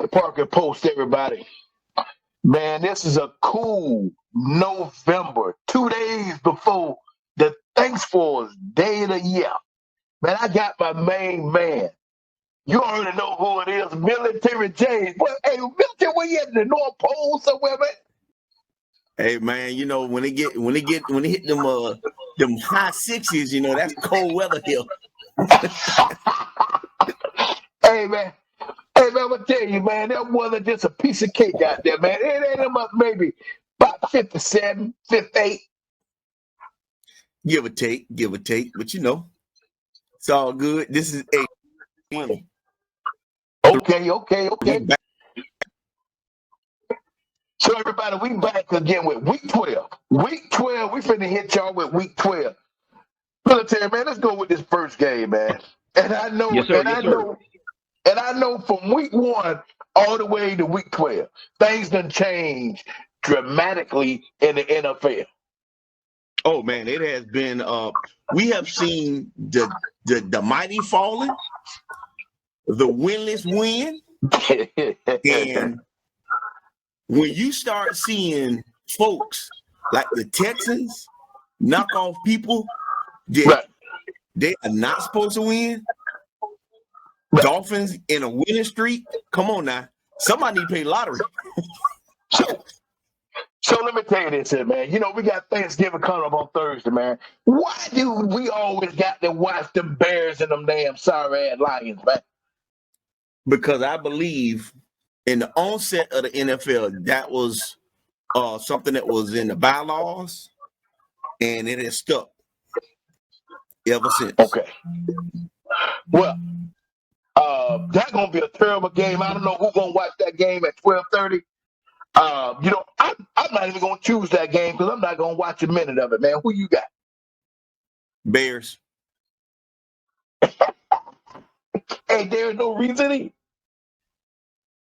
Parker Post, everybody. Man, this is a cool November, 2 days before the Thankful Day of the year. Man, I got my main man. You already know who it is, Military James. Well, hey, Military, where you at, the North Pole somewhere, man? Hey man, when it hit them high 60s, that's cold weather here. Hey man, I'm gonna tell you, man, that wasn't just a piece of cake out there, man. It ain't about maybe about 57, 58. Give or take, but it's all good. This is a Okay. So everybody, we back again with week 12. Week 12, we finna hit y'all with week 12. Military, man, let's go with this first game, man. And I know, yes, sir, and I know from week 1 all the way to week 12, things done changed dramatically in the NFL. Oh man, it has been. We have seen the mighty falling, the winless win, and when you start seeing folks like the Texans knock off people that they are not supposed to win, Dolphins in a winning streak. Come on now, somebody need to pay lottery. So let me tell you this here, man. We got Thanksgiving coming up on Thursday, man. Why do we always got to watch them Bears and them damn sorry-ass Lions, man? Because I believe in the onset of the NFL, that was something that was in the bylaws, and it has stuck ever since. Okay. Well, that's gonna be a terrible game. I don't know who's gonna watch that game at 12:30. I'm not even gonna choose that game because I'm not gonna watch a minute of it, man. Who you got? Bears. Hey, there's no reasoning,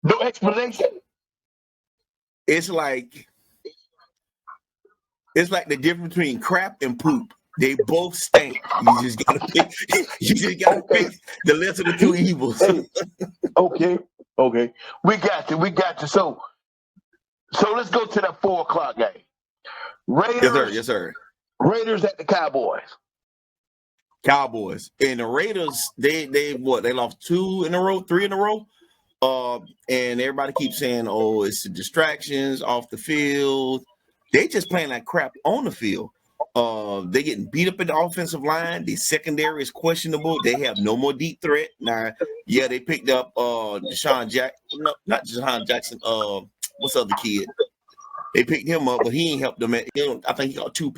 no explanation. It's like the difference between crap and poop. They both stink. You just gotta pick. Pick the less of the two evils. Okay. We got you. So let's go to that 4:00 game. Raiders. Yes, sir. Raiders at the Cowboys. And the Raiders, they lost 3 in a row. And everybody keeps saying, "Oh, it's the distractions off the field." They just playing like crap on the field. They getting beat up in the offensive line. The secondary is questionable. They have no more deep threat now. Yeah, they picked up Deshaun Jackson. No, not Deshaun Jackson. What's the other kid? They picked him up, but he ain't helped them. I think he got two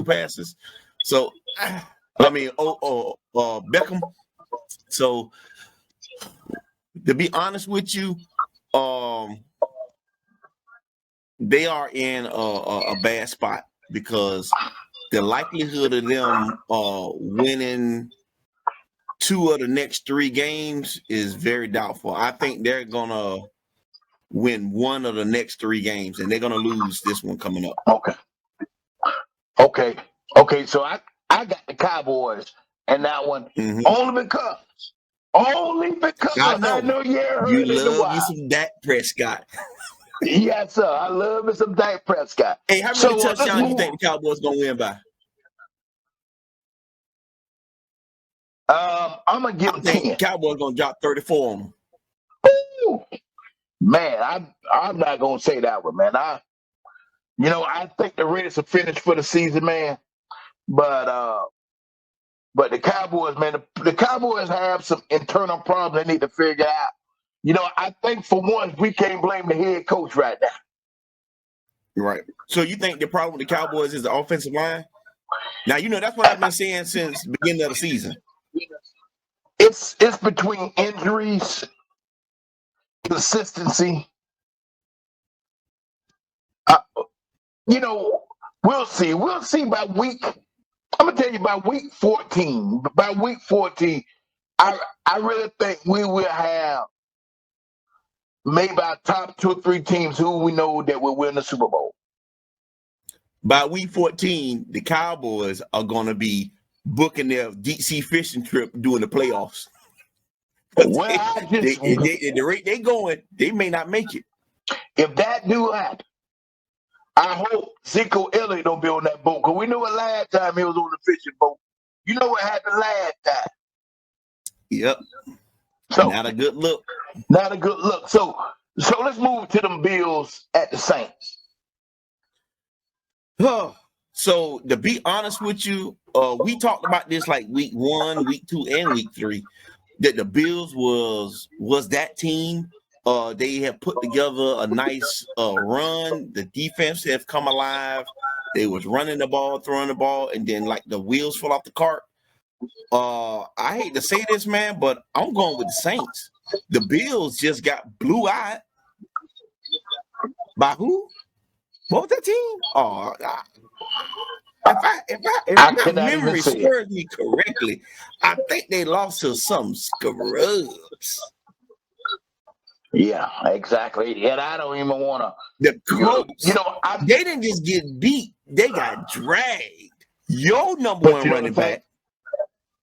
passes. So, I mean, Beckham. So, to be honest with you, they are in a bad spot because the likelihood of them winning 2 of the next 3 games is very doubtful. I think they're gonna win 1 of the next 3 games, and they're gonna lose this one coming up. Okay. So I got the Cowboys and that one only because I know you heard you love you some Dak Prescott. Yes, sir. I love me some Dak Prescott. Hey, how many touchdowns you think the Cowboys gonna win by? I'm gonna give them 10. Cowboys gonna drop 34 on them. Ooh. Man, I'm not gonna say that one, man. I think the Raiders are finished for the season, man. But the Cowboys, man, the Cowboys have some internal problems they need to figure out. I think for once we can't blame the head coach right now. Right. So you think the problem with the Cowboys is the offensive line? Now, that's what I've been saying since the beginning of the season. It's between injuries, consistency. We'll see. We'll see by week. I'm gonna tell you by week 14. By week 14, I really think we will have maybe our top 2 or 3 teams who we know that will win the Super Bowl. By week 14, the Cowboys are going to be booking their deep sea fishing trip during the playoffs. Well, I just The rate they going, they may not make it. if that do happen, I hope Zico Elliott don't be on that boat because we knew it last time he was on the fishing boat. You know what happened last time. Yep. So Not a good look. not a good look. So let's move to them Bills at the Saints. So to be honest with you, we talked about this like week 1, week 2, and week 3. That the Bills was that team. They have put together a nice run. The defense have come alive. They was running the ball, throwing the ball, and then like the wheels fell off the cart. I hate to say this, man, but I'm going with the Saints. The Bills just got blue-eyed by who? What was that team? Oh, if I my cannot even memory say it. serves me correctly, I think they lost to some scrubs. Yeah, exactly. And I don't even want to. The Colts, I. they didn't just get beat; they got dragged. Your number But one you know running the thing. back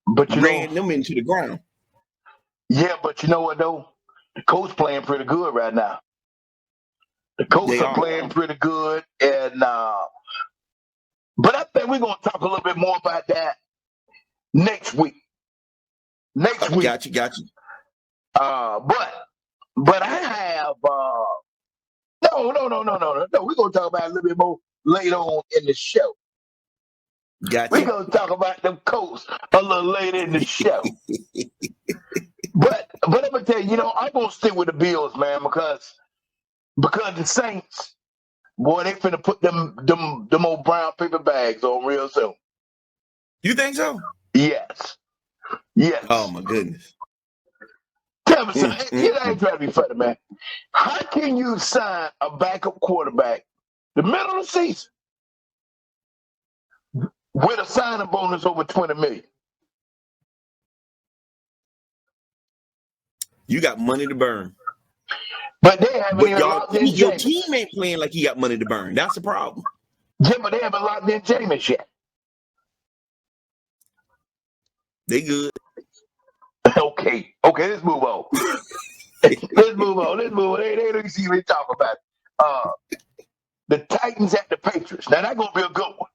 But you ran know. them into the ground. Yeah, but you know what though? The Colts playing pretty good right now. The Colts They are are. playing pretty good, and but I think we're gonna talk a little bit more about that next week. Next week. Got you. But I have no. We're gonna talk about it a little bit more later on in the show. Got We're you. gonna talk about them Colts a little later in the show. But I'm gonna tell you, I'm gonna stick with the Bills, man, because the Saints, boy, they finna put them old brown paper bags on real soon. You think so? Yes. Oh my goodness. Tell me something. I ain't trying to be funny, man. How can you sign a backup quarterback the middle of the season with a signing bonus over $20 million? You got money to burn. But they haven't But even locked in your Jameis. team ain't playing like you got money to burn. That's the problem. Yeah, but they haven't locked in Jameis yet. They good. Okay, let's move on. Let's move on. They don't see what they talk about. The Titans at the Patriots. Now that's gonna be a good one.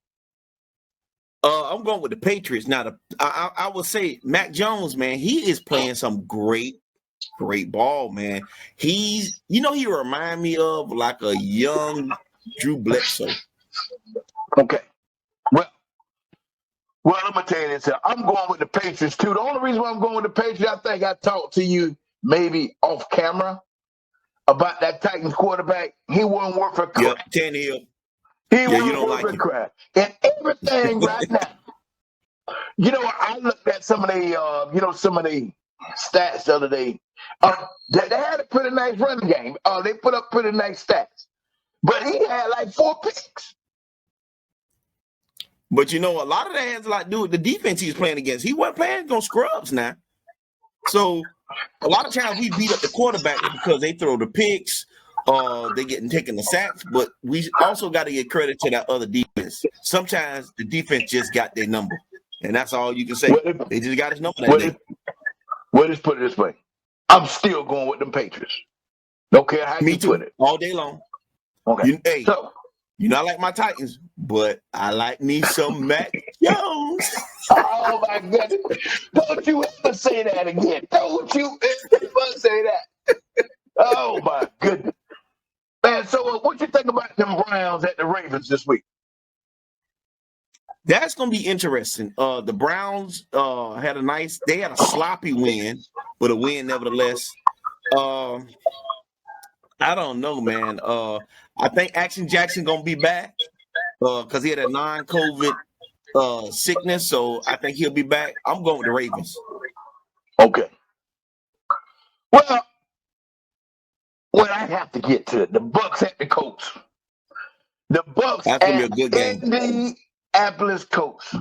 I'm going with the Patriots. Now, I would say Mac Jones, man, he is playing some great ball, man. He remind me of like a young Drew Bledsoe. Okay. Well, I'm gonna tell you this. I'm going with the Patriots too. The only reason why I'm going with the Patriots, I think I talked to you maybe off camera about that Titans quarterback. He wasn't worth a crap. Yep, Tannehill. He Yeah, you wasn't don't worth like a him. crap. And everything right now. I looked at some of the stats the other day. They had a pretty nice running game. They put up pretty nice stats. But he had like 4 picks. But a lot of that has a lot to do with the defense he's playing against. He wasn't playing against scrubs now. So a lot of times we beat up the quarterback because they throw the picks, they getting taken the sacks, but we also got to give credit to that other defense. Sometimes the defense just got their number, and that's all you can say. They just got his number that day. Let's put it this way. I'm still going with them Patriots. Don't care how you put it. All day long. Okay. I like my Titans, but I like me some Mac Jones. Oh my goodness. Don't you ever say that again. Don't you ever say that. Oh my goodness. Man, so what you think about them Browns at the Ravens this week? That's gonna be interesting. The Browns had a sloppy win, but a win nevertheless. I don't know, man. I think Action Jackson gonna be back because he had a non-COVID sickness, so I think he'll be back. I'm going with the Ravens. Okay. Well, I have to get to it. The Bucks at the Colts. The Bucks That's gonna be at a good game. Indianapolis Colts.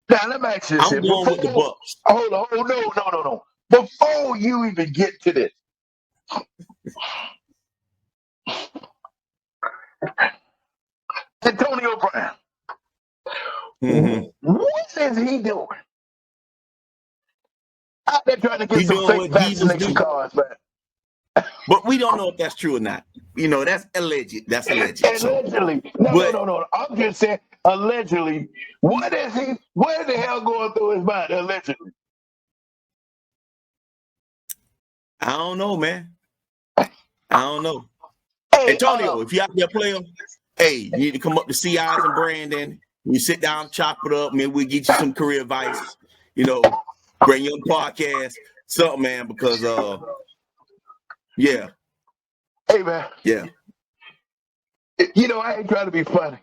Now let me ask you this. I'm going with the Bucks. Hold on. No. Before you even get to this, Antonio Brown. Mm-hmm. What is he doing? Out there trying to get He some doing fake what Jesus vaccination do. cards, man. But we don't know if that's true or not. That's alleged. That's alleged. So, Allegedly. No, no, but no, no. I'm just saying, allegedly. What is he? What the hell going through his mind? Allegedly. I don't know, man. I don't know. Hey, Antonio, if you out there playing, hey, you need to come up to CIs and Brandon. You sit down, chop it up, man. We'll get you some career advice. Bring your podcast, something, man, because yeah. Hey, man. Yeah. I ain't trying to be funny.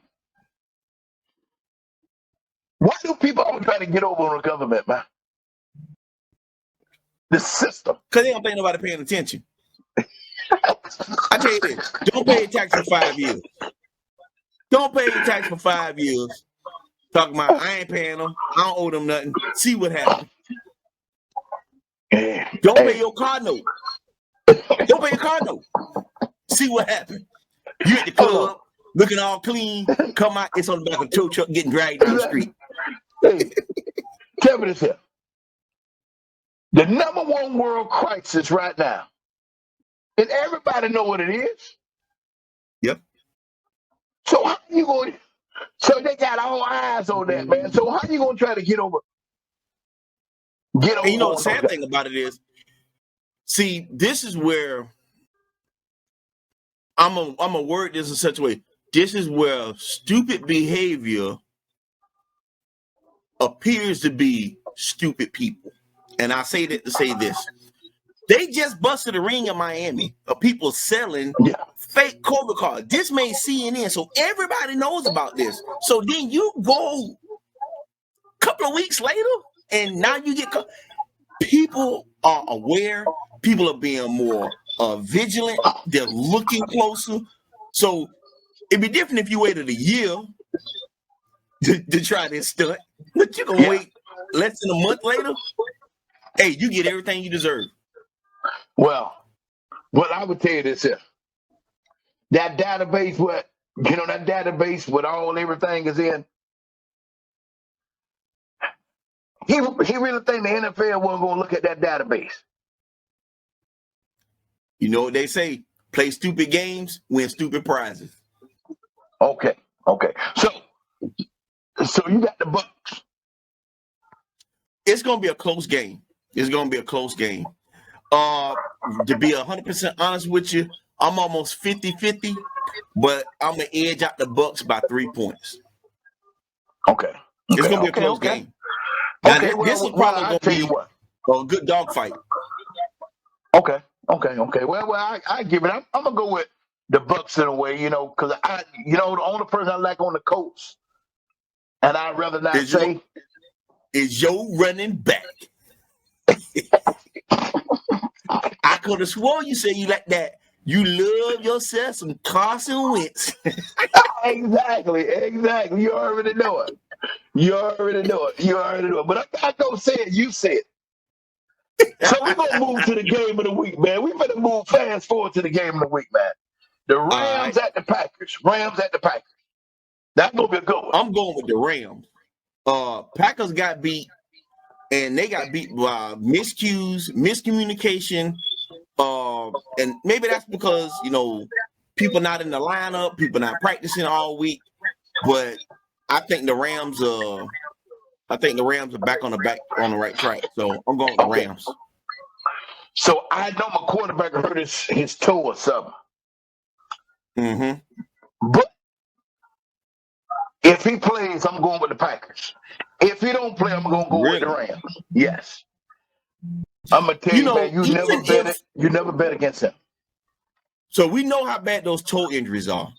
Why do people always try to get over on the government, man? The system. Because they don't think nobody paying attention. I tell you this, don't pay your tax for 5 years. Don't pay your tax for 5 years. Talking about, I ain't paying them. I don't owe them nothing. See what happens. Don't pay your car note. Don't pay your car note. See what happens. You at the club, looking all clean, come out, it's on the back of a tow truck getting dragged down the street. Hey, tell me this here. The number one world crisis right now, and everybody know what it is. Yep. So how you going? So they got all eyes on that, man. So how you gonna try to get over? And the sad thing about it is, see, this is where I'm a word this in such a way. This is where stupid behavior appears to be stupid people. And I say that to say this. They just busted a ring in Miami of people selling fake COVID cards. This made CNN, so everybody knows about this. So then you go a couple of weeks later, and now you get people are aware. People are being more vigilant. They're looking closer. So it'd be different if you waited a year to try this stunt, but you can wait less than a month later. Hey, you get everything you deserve. Well, I would tell you this here. That database, that database with everything is in. He really think the NFL wasn't going to look at that database. You know what they say? Play stupid games, win stupid prizes. Okay. So you got the Bucks. It's going to be a close game. To be 100% honest with you, I'm almost 50-50, but I'm going to edge out the Bucks by 3 points. Okay. It's going to be a close game. Now, this is probably going to be a good dogfight. Okay. Well, I give it. I'm going to go with the Bucks in a way, because the only person I like on the Colts, and I'd rather not say, is your running back. I could have sworn you said you like that. You love yourself some Carson Wentz. Exactly. You already know it. But I'm not going to say it. You said it. So we're going to move to the game of the week, man. We better move fast forward to the game of the week, man. The Rams at the Packers. That's going to be a good one. I'm going with the Rams. Packers got beat, and they got beat by miscues, miscommunication, and maybe that's because people not in the lineup, people not practicing all week. But I think the Rams are back on the right track. So I'm going with the Rams. So I know my quarterback hurt his toe or something. Mm-hmm. But if he plays, I'm going with the Packers. If he don't play, I'm going to go with the Rams. Yes. I'm going to tell you, man, you never bet against him. So we know how bad those toe injuries are.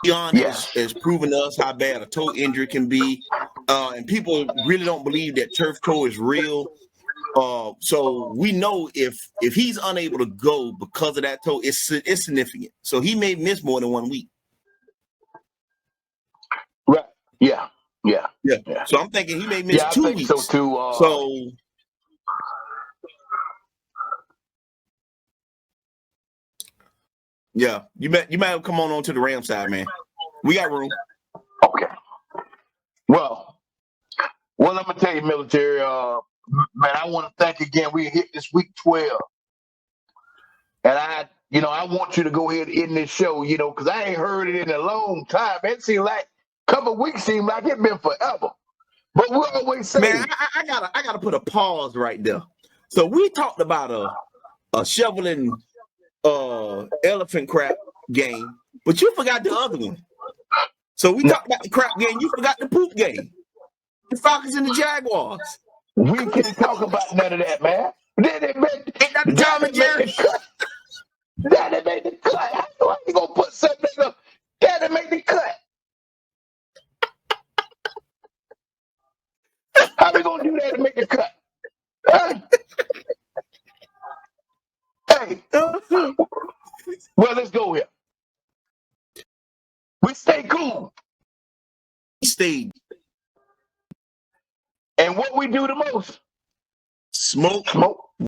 Dion has proven to us how bad a toe injury can be. And people really don't believe that turf toe is real. So we know if he's unable to go because of that toe, it's significant. So he may miss more than 1 week. Right. Yeah. So I'm thinking he may miss 2 weeks. So too. Yeah, you might have come on to the Ram side, man. We got room. Okay. Well, I'm gonna tell you, military. Man, I want to thank again. We hit this week 12. And I want you to go ahead and end this show, because I ain't heard it in a long time. It seemed like a couple of weeks seemed like it's been forever. But we always say, man, I gotta put a pause right there. So we talked about a shoveling elephant crap game, but you forgot the other one. So we talked about the crap game, you forgot the poop game. The Falcons and the Jaguars. we can't talk about none of that, man. Then they made Ain't that the Tom and Jerry? Then they made the cut. How you gonna put something up? Then they made the cut. How we gonna do that to make the cut? Huh? Hey, well, let's go here. We stay cool. Stayed. And what we do the most? Smoke. Smoke.